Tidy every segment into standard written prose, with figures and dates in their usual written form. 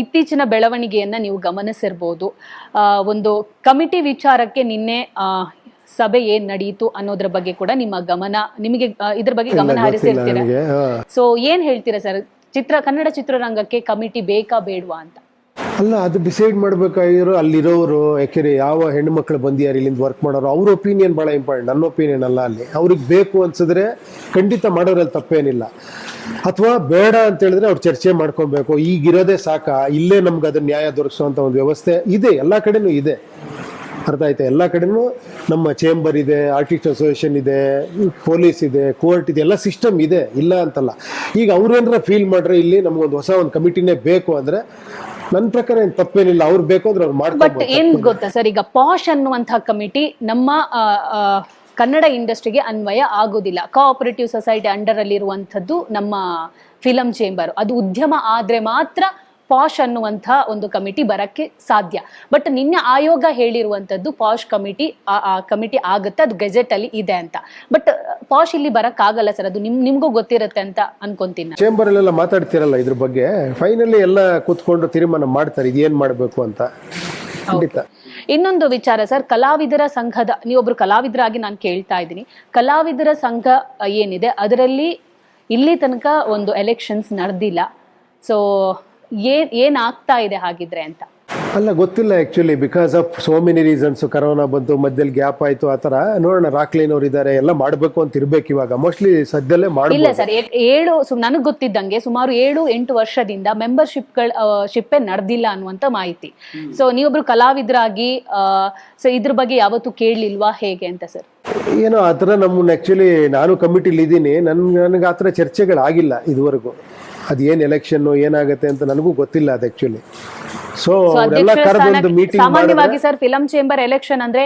ಇತ್ತೀಚಿನ ಬೆಳವಣಿಗೆಯನ್ನ ನೀವು ಗಮನಿಸಿರ್ಬೋದು. ಒಂದು ಕಮಿಟಿ ವಿಚಾರಕ್ಕೆ ನಿನ್ನೆ ಸಭೆ ಏನ್ ನಡೆಯಿತು ಅನ್ನೋದ್ರ ಬಗ್ಗೆ ಕೂಡ ನಿಮಗೆ ಇದ್ರ ಬಗ್ಗೆ ಗಮನ ಹರಿಸಿರ್ತೀರ. ಸೊ ಏನ್ ಹೇಳ್ತೀರಾ ಸರ್, ಕನ್ನಡ ಚಿತ್ರರಂಗಕ್ಕೆ ಕಮಿಟಿ ಬೇಕಾ ಬೇಡವಾ ಅಂತ? ಅಲ್ಲ, ಅದು ಡಿಸೈಡ್ ಮಾಡ್ಬೇಕಾಗಿರೋ ಅಲ್ಲಿರೋರು. ಯಾಕೆಂದ್ರೆ ಯಾವ ಹೆಣ್ಣು ಮಕ್ಕಳು ಬಂದಿದ್ದಾರೆ ಇಲ್ಲಿಂದ ವರ್ಕ್ ಮಾಡೋರು, ಅವ್ರ ಒಪಿನಿಯನ್ ಬಹಳ ಇಂಪಾರ್ಟೆಂಟ್. ನನ್ನ ಒಪಿನಿಯನ್ ಅಲ್ಲ. ಅಲ್ಲಿ ಅವ್ರಿಗೆ ಬೇಕು ಅನ್ಸಿದ್ರೆ ಖಂಡಿತ ಮಾಡೋದ್ರಲ್ಲಿ ತಪ್ಪೇನಿಲ್ಲ. ಅಥವಾ ಬೇಡ ಅಂತ ಹೇಳಿದ್ರೆ ಅವ್ರು ಚರ್ಚೆ ಮಾಡ್ಕೊಬೇಕು. ಈಗಿರೋದೇ ಸಾಕ, ಇಲ್ಲೇ ನಮ್ಗೆ ಅದನ್ನ ನ್ಯಾಯ ದೊರಕಿಸುವಂತ ಒಂದು ವ್ಯವಸ್ಥೆ ಇದೆ, ಎಲ್ಲಾ ಕಡೆನೂ ಇದೆ. ಅರ್ಥ ಆಯ್ತಾ? ಎಲ್ಲ ಕಡೆನೂ ನಮ್ಮ ಚೇಂಬರ್ ಇದೆ, ಆರ್ಟಿಸ್ಟ್ ಅಸೋಸಿಯೇಷನ್ ಇದೆ, ಪೊಲೀಸ್ ಇದೆ, ಕೋರ್ಟ್ ಇದೆ, ಎಲ್ಲ ಸಿಸ್ಟಮ್ ಇದೆ, ಇಲ್ಲ ಅಂತಲ್ಲ. ಈಗ ಅವ್ರೇನಾರ ಫೀಲ್ ಮಾಡ್ರೆ ಇಲ್ಲಿ ನಮ್ಗೊಂದು ಹೊಸ ಒಂದು ಕಮಿಟಿನೇ ಬೇಕು ಅಂದ್ರೆ ನನ್ನ ಪ್ರಕಾರ ಏನ್ ತಪ್ಪೇನಿಲ್ಲ. ಅವ್ರು ಬೇಕು ಅಂದ್ರೆ ಅವ್ರು ಮಾಡ್ತಾರೆ. ಬಟ್ ಏನ್ ಗೊತ್ತಾ ಸರ್, ಈಗ ಪಾಶ್ ಅನ್ನುವಂತಹ ಕಮಿಟಿ ನಮ್ಮ ಕನ್ನಡ ಇಂಡಸ್ಟ್ರಿಗೆ ಅನ್ವಯ ಆಗೋದಿಲ್ಲ. ಕೋಆಪರೇಟಿವ್ ಸೊಸೈಟಿ ಅಂಡರ್ ಅಲ್ಲಿ ಇರುವಂತದ್ದು ನಮ್ಮ ಫಿಲಂ ಚೇಂಬರ್. ಅದು ಉದ್ಯಮ ಆದ್ರೆ ಮಾತ್ರ ಪಾಶ್ ಅನ್ನುವಂಥ ಒಂದು ಕಮಿಟಿ ಬರಕ್ಕೆ ಸಾಧ್ಯ. ಬಟ್ ನಿನ್ನೆ ಆಯೋಗ ಹೇಳಿರುವಂತದ್ದು ಪಾಶ್ ಕಮಿಟಿ ಆಗುತ್ತೆ, ಅದು ಗೆಜೆಟ್ ಅಲ್ಲಿ ಇದೆ ಅಂತ. ಬಟ್ ಪಾಶ್ ಇಲ್ಲಿ ಬರಕ್ ಆಗಲ್ಲ ಸರ್, ಅದು ನಿಮ್ಗೂ ಗೊತ್ತಿರುತ್ತೆ ಅಂತ ಅನ್ಕೊಂತೀನಿ. ಚೇಂಬರ್ ಅಲ್ಲೆಲ್ಲ ಮಾತಾಡ್ತಿರಲ್ಲ ಇದ್ರ ಬಗ್ಗೆ, ಫೈನಲಿ ಎಲ್ಲ ಕೂತ್ಕೊಂಡು ತೀರ್ಮಾನ ಮಾಡ್ತಾರೆ ಇದೇನ್ ಮಾಡ್ಬೇಕು ಅಂತ. ಇನ್ನೊಂದು ವಿಚಾರ ಸರ್, ಕಲಾವಿದರ ಸಂಘದ, ನೀವೊಬ್ರು ಕಲಾವಿದರಾಗಿ ನಾನು ಕೇಳ್ತಾ ಇದ್ದೀನಿ, ಕಲಾವಿದರ ಸಂಘ ಏನಿದೆ ಅದರಲ್ಲಿ ಇಲ್ಲಿ ತನಕ ಒಂದು ಎಲೆಕ್ಷನ್ಸ್ ನಡೆದಿಲ್ಲ. ಸೊ ಏನ್ ಆಗ್ತಾ ಇದೆ ಹಾಗಿದ್ರೆ ಅಂತ? ಅಲ್ಲ, ಗೊತ್ತಿಲ್ಲ actually, because of so many reasons. Corona ಬಂತು, ಮಧ್ಯದಲ್ಲಿ ಗ್ಯಾಪ್ ಆಯ್ತು, ಆತರ ನೋಡೋಣ. ರಾಕ್ಲೈನ್ ಅವ್ರು ಇದಾರೆ, ಎಲ್ಲ ಮಾಡ್ಬೇಕು ಅಂತ ಇರ್ಬೇಕು ಇವಾಗ. ಮೋಸ್ಟ್ಲಿ ಸದ್ಯಲ್ಲೇ ಇಲ್ಲ ಸರ್, ನನಗೆ ಗೊತ್ತಿದ್ದಂಗೆ ಸುಮಾರು 7-8 ವರ್ಷದಿಂದ ಶಿಪ್ಪೇ ನಡೆದಿಲ್ಲ ಅನ್ನುವಂತ ಮಾಹಿತಿ. ಸೊ ನೀವೊಬ್ರು ಕಲಾವಿದರಾಗಿ ಸೊ ಇದ್ರ ಬಗ್ಗೆ ಯಾವತ್ತೂ ಕೇಳಲಿಲ್ವಾ ಹೇಗೆ ಅಂತ ಸರ್? ಏನೋ ಆತರ ನಮ್ಮನ್ನ ಆಕ್ಚುಲಿ, ನಾನು ಕಮಿಟಿಲಿ ಇದ್ದೀನಿ, ನನಗೆ ಆತರ ಚರ್ಚೆಗಳಾಗಿಲ್ಲ ಇದುವರೆಗೂ. ಅದೇನ್ ಎಲೆಕ್ಷನ್ ಏನಾಗತ್ತೆ ಅಂತ ನನಗೂ ಗೊತ್ತಿಲ್ಲ ಅದು ಆಕ್ಚುಲಿ. ಸೊ ಅವರೆಲ್ಲ ಕರೆದೊಂದು ಮೀಟಿಂಗ್. ಸಾಮಾನ್ಯವಾಗಿ ಸರ್ ಫಿಲಂ ಚೇಂಬರ್ ಎಲೆಕ್ಷನ್ ಅಂದ್ರೆ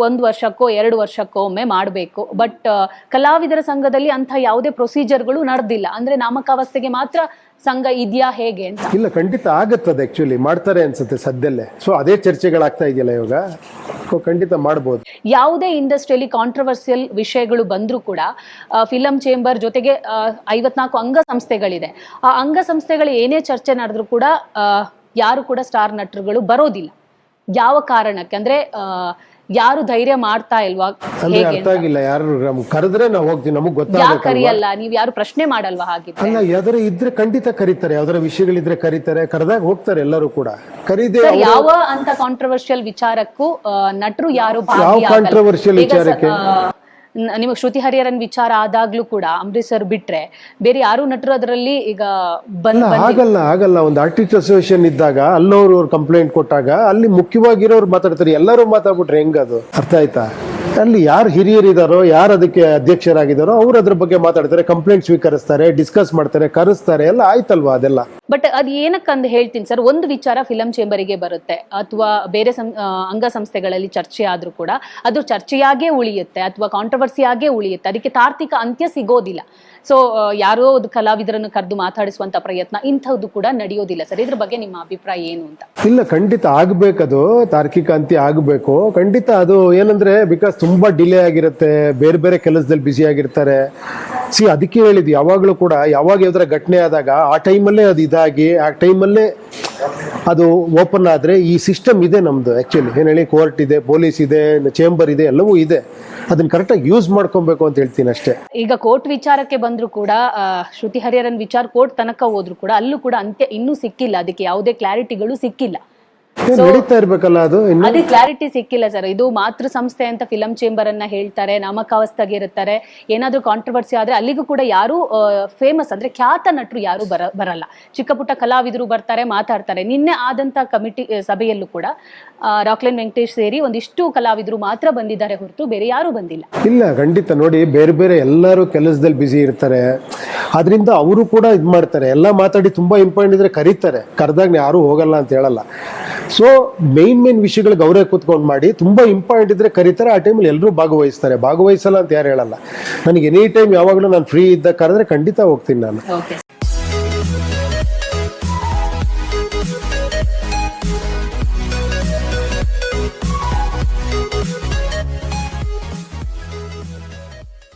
1 ವರ್ಷಕ್ಕೋ 2 ವರ್ಷಕ್ಕೋ ಒಮ್ಮೆ ಮಾಡಬೇಕು. ಬಟ್ ಕಲಾವಿದರ ಸಂಘದಲ್ಲಿ ಅಂತ ಯಾವುದೇ ಪ್ರೊಸೀಜರ್ಗಳು ನಡೆದಿಲ್ಲ. ಅಂದ್ರೆ ನಾಮಕಾವಸ್ಥೆಗೆ ಮಾತ್ರ ಸಂಘ ಇದೆಯಾ ಹೇಗೆ ಅಂತ? ಇಲ್ಲ, ಖಂಡಿತ ಆಗತ್ತದ ಆಕ್ಚುಲಿ, ಮಾಡ್ತಾರೆ ಅನ್ಸುತ್ತೆ ಸದ್ಯಲ್ಲೇ. ಸೊ ಅದೇ ಚರ್ಚೆಗಳಾಗ್ತಾ ಇದೆಯಲ್ಲ ಇವಾಗ, ಖಂಡಿತ ಮಾಡಬಹುದು. ಯಾವುದೇ ಇಂಡಸ್ಟ್ರಿಯಲ್ಲಿ ಕಾಂಟ್ರವರ್ಸಿಯಲ್ ವಿಷಯಗಳು ಬಂದ್ರೂ ಕೂಡ ಫಿಲಂ ಚೇಂಬರ್ ಜೊತೆಗೆ 54 ಅಂಗ ಸಂಸ್ಥೆಗಳಿದೆ. ಆ ಅಂಗ ಸಂಸ್ಥೆಗಳು ಏನೇ ಚರ್ಚೆ ನಡೆದ್ರು ಕೂಡ ಯಾರು ಕೂಡ ಸ್ಟಾರ್ ನಟರುಗಳು ಬರೋದಿಲ್ಲ. ಯಾವ ಕಾರಣಕ್ಕೆ ಅಂದ್ರೆ ಯಾರು ಧೈರ್ಯ ಮಾಡ್ತಾ ಇಲ್ವಾ? ಅರ್ಥ ಆಗಿಲ್ಲ. ಯಾರು ಕರೆದ್ರೆ ನಾವು ಹೋಗ್ತೀವಿ, ನಮಗ್ ಗೊತ್ತಾಗಲ್ಲ. ಕರಿಯಲ್ಲ, ನೀವ್ ಯಾರು ಪ್ರಶ್ನೆ ಮಾಡಲ್ವಾ ಹಾಗಿದ್ರೆ? ಅಲ್ಲ, ಯಾವ್ದಾರ ಇದ್ರೆ ಖಂಡಿತ ಕರೀತಾರೆ, ಯಾವ್ದಾರ ವಿಷಯಗಳಿದ್ರೆ ಕರೀತಾರೆ, ಕರೆದಾಗ ಹೋಗ್ತಾರೆ ಎಲ್ಲರೂ ಕೂಡ. ಕರೀದೆ ಯಾವ ಅಂತ ಕಾಂಟ್ರವರ್ಷಿಯಲ್ ವಿಚಾರಕ್ಕೂ ನಟರು ಯಾರು ಯಾವ ಕಾಂಟ್ರವರ್ಷಿಯಲ್ ವಿಚಾರಕ್ಕೆ? ನಿಮಗೆ ಶ್ರುತಿ ಹರಿಹರನ್ ವಿಚಾರ ಆದಾಗ್ಲೂ ಕೂಡ ಅಂಬರೀಶ್ ಸರ್ ಬಿಟ್ರೆ ಬೇರೆ ಯಾರು ನಟರು ಅದರಲ್ಲಿ ಈಗ ಆಗಲ್ಲ. ಒಂದು ಆರ್ಟಿಸ್ಟ್ ಅಸೋಸಿಯೇಷನ್ ಇದ್ದಾಗ ಅಲ್ಲವರು ಕಂಪ್ಲೇಂಟ್ ಕೊಟ್ಟಾಗ ಅಲ್ಲಿ ಮುಖ್ಯವಾಗಿರೋರು ಮಾತಾಡ್ತಾರೆ, ಎಲ್ಲರೂ ಮಾತಾಡ್ಬಿಟ್ರೆ ಹೆಂಗದು? ಅರ್ಥ ಆಯ್ತಾ? ಅಲ್ಲಿ ಯಾರು ಹಿರಿಯರಿದಾರೋ, ಯಾರು ಅದಕ್ಕೆ ಅಧ್ಯಕ್ಷರಾಗಿದ್ದಾರೋ ಅವ್ರು ಅದ್ರ ಬಗ್ಗೆ ಮಾತಾಡ್ತಾರೆ, ಕಂಪ್ಲೇಂಟ್ ಸ್ವೀಕರಿಸ್ತಾರೆ, ಡಿಸ್ಕಸ್ ಮಾಡ್ತಾರೆ, ಕರೆಸ್ತಾರೆ, ಎಲ್ಲ ಆಯ್ತಲ್ವಾ ಅದೆಲ್ಲ. ಬಟ್ ಅದ್ ಏನಕ್ಕಂದು ಹೇಳ್ತೀನಿ ಸರ್, ಒಂದು ವಿಚಾರ ಫಿಲಂ ಚೇಂಬರಿಗೆ ಬರುತ್ತೆ ಅಥವಾ ಬೇರೆ ಅಂಗಸಂಸ್ಥೆಗಳಲ್ಲಿ ಚರ್ಚೆ ಆದ್ರೂ ಕೂಡ ಅದು ಚರ್ಚೆಯಾಗೇ ಉಳಿಯುತ್ತೆ ಅಥವಾ ಕಾಂಟ್ರವರ್ಸಿಯಾಗೇ ಉಳಿಯುತ್ತೆ. ಅದಕ್ಕೆ ತಾರ್ಕಿಕ ಅಂತ್ಯ ಸಿಗೋದಿಲ್ಲ. ಸೊ ಯಾರೋ ಒಂದು ಕಲಾವಿದರನ್ನು ಕರೆದು ಮಾತಾಡಿಸುವಂತ ಪ್ರಯತ್ನ ಇಂಥದ್ದು ಕೂಡ ನಡೆಯೋದಿಲ್ಲ ಸರ್. ಇದ್ರ ಬಗ್ಗೆ ನಿಮ್ಮ ಅಭಿಪ್ರಾಯ ಏನು ಅಂತ? ಇಲ್ಲ, ಖಂಡಿತ ಆಗ್ಬೇಕದು, ತಾರ್ಕಿಕ ಅಂತ್ಯ ಆಗ್ಬೇಕು ಖಂಡಿತ. ಅದು ಏನಂದ್ರೆ ಬಿಕಾಸ್ ತುಂಬಾ ಡಿಲೇ ಆಗಿರುತ್ತೆ, ಬೇರೆ ಬೇರೆ ಕೆಲಸದಲ್ಲಿ ಬ್ಯುಸಿ ಆಗಿರ್ತಾರೆ. ಅದಕ್ಕೆ ಹೇಳಿದ್ವಿ ಯಾವಾಗ್ಲೂ ಕೂಡ, ಯಾವಾಗ ಯಾವ್ದಾರ ಘಟನೆ ಆದಾಗ ಆ ಟೈಮಲ್ಲೇ ಅದು ಇದಾಗಿ ಆ ಟೈಮಲ್ಲೇ ಅದು ಓಪನ್ ಆದ್ರೆ, ಈ ಸಿಸ್ಟಮ್ ಇದೆ ನಮ್ದು ಆಕ್ಚುಲಿ. ಏನ್ ಹೇಳಿ, ಕೋರ್ಟ್ ಇದೆ, ಪೊಲೀಸ್ ಇದೆ, ಚೇಂಬರ್ ಇದೆ, ಎಲ್ಲವೂ ಇದೆ. ಅದನ್ನ ಕರೆಕ್ಟಾಗಿ ಯೂಸ್ ಮಾಡ್ಕೊಬೇಕು ಅಂತ ಹೇಳ್ತೀನಿ ಅಷ್ಟೇ. ಈಗ ಕೋರ್ಟ್ ವಿಚಾರಕ್ಕೆ ಬಂದ್ರು ಕೂಡ ಶ್ರುತಿ ಹರಿಹರನ್ ವಿಚಾರ ಕೋರ್ಟ್ ತನಕ ಹೋದ್ರು ಕೂಡ ಅಲ್ಲೂ ಕೂಡ ಅಂತ್ಯ ಇನ್ನೂ ಸಿಕ್ಕಿಲ್ಲ. ಅದಕ್ಕೆ ಯಾವುದೇ ಕ್ಲಾರಿಟಿಗಳು ಸಿಕ್ಕಿಲ್ಲ. ನಡೀತಾ ಇರ್ಬೇಕಲ್ಲ ಅದು, ಅದೇ ಕ್ಲಾರಿಟಿ ಸಿಕ್ಕಿಲ್ಲ ಸರ್. ಇದು ಮಾತೃ ಸಂಸ್ಥೆ ಅಂತ ಫಿಲಂ ಚೇಂಬರ್ ಅನ್ನ ಹೇಳ್ತಾರೆ, ನಾಮಕಾವಸ್ಥೆಗೆ ಇರುತ್ತಾರೆ. ಏನಾದ್ರೂ ಕಾಂಟ್ರವರ್ಸಿ ಆದ್ರೆ ಅಲ್ಲಿಗೂ ಕೂಡ ಯಾರು ಫೇಮಸ್ ಅಂದ್ರೆ ಖ್ಯಾತ ನಟರು ಯಾರು ಬರಲ್ಲ. ಚಿಕ್ಕ ಪುಟ್ಟ ಕಲಾವಿದರು ಬರ್ತಾರೆ, ಮಾತಾಡ್ತಾರೆ. ನಿನ್ನೆ ಆದಂತ ಕಮಿಟಿ ಸಭೆಯಲ್ಲೂ ಕೂಡ ರಾಕ್ಲೈನ್ ವೆಂಕಟೇಶ್ ಸೇರಿ ಒಂದಿಷ್ಟು ಕಲಾವಿದರು ಮಾತ್ರ ಬಂದಿದ್ದಾರೆ ಹೊರತು ಬೇರೆ ಯಾರು ಬಂದಿಲ್ಲ. ಇಲ್ಲ, ಖಂಡಿತ ನೋಡಿ, ಬೇರೆ ಬೇರೆ ಎಲ್ಲರೂ ಕೆಲಸದಲ್ಲಿ ಬಿಸಿ ಇರ್ತಾರೆ. ಅದರಿಂದ ಅವರು ಕೂಡ ಇದ್ ಮಾಡ್ತಾರೆ, ಎಲ್ಲ ಮಾತಾಡಿ ತುಂಬಾ ಇಂಪಾರ್ಟೆಂಟ್ ಇದ್ರೆ ಕರೀತಾರೆ. ಕರೆದಾಗ ಯಾರು ಹೋಗಲ್ಲ ಅಂತ ಹೇಳಲ್ಲ. ಸೊ ಮೇನ್ ವಿಷಯಗಳಿಗೆ ಅವರೇ ಕೂತ್ಕೊಂಡು ಮಾಡಿ, ತುಂಬಾ ಇಂಪಾರ್ಟೆಂಟ್ ಇದ್ರೆ ಕರೀತಾರೆ. ಆ ಟೈಮಲ್ಲಿ ಎಲ್ಲರೂ ಭಾಗವಹಿಸ್ತಾರೆ. ಭಾಗವಹಿಸಲ್ಲ ಅಂತ ಯಾರು ಹೇಳಲ್ಲ. ನನಗೆ ಎನಿ ಟೈಮ್ ಯಾವಾಗಲೂ ನಾನು ಫ್ರೀ ಇದ್ದಾಗ ಕರೆದ್ರೆ ಖಂಡಿತ ಹೋಗ್ತೀನಿ ನಾನು.